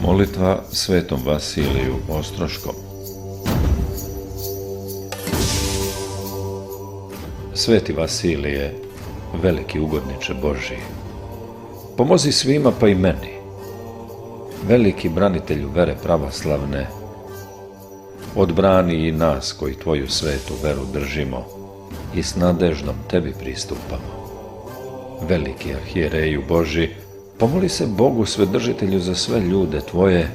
Molitva svetom Vasiliju Ostroškom. Sveti Vasilije, veliki ugodniče Božji, pomozi svima pa i meni, veliki branitelju vere pravoslavne, odbrani i nas koji tvoju svetu veru držimo i s nadeždom tebi pristupamo. Veliki arhijereju Božji, pomoli se Bogu Svedržitelju za sve ljude tvoje,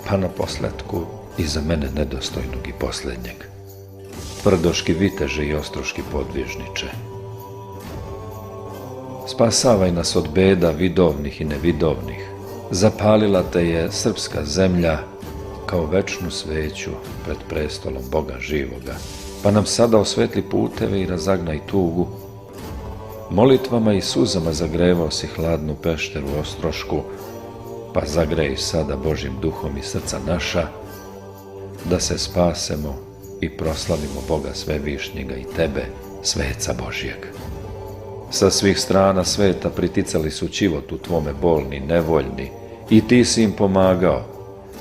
pa na posletku i za mene nedostojnog i posljednjeg. Prdoški viteže i ostroški podvižniče, spasavaj nas od beda vidovnih i nevidovnih. Zapalila te je srpska zemlja kao večnu sveću pred prestolom Boga živoga, pa nam sada osvetli puteve i razagnaj tugu. Molitvama i suzama zagrevao si hladnu pešteru ostrošku, pa zagrej sada Božjim duhom i srca naša, da se spasemo i proslavimo Boga Svevišnjega i tebe, sveca Božjeg. Sa svih strana sveta priticali su ćivotu tvome bolni, nevoljni, i ti si im pomagao.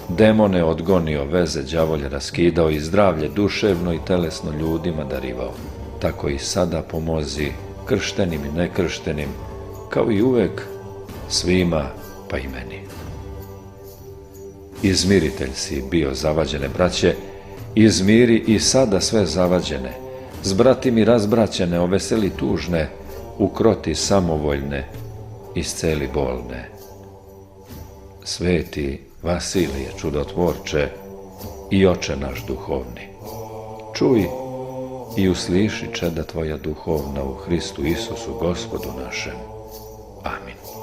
Demone odgonio, veze đavolje raskidao i zdravlje duševno i telesno ljudima darivao. Tako i sada pomozi krštenim i nekrštenim, kao i uvek svima pa i meni. Izmiritelj si bio zavađene braće, izmiri i sada sve zavađene, zbrati mi razbraćene, oveseli tužne, ukroti samovoljne, isceli bolne. Sveti Vasilije čudotvorče i oče naš duhovni, čuj i usliši čeda tvoja duhovna u Hristu Isusu Gospodu našem. Amin.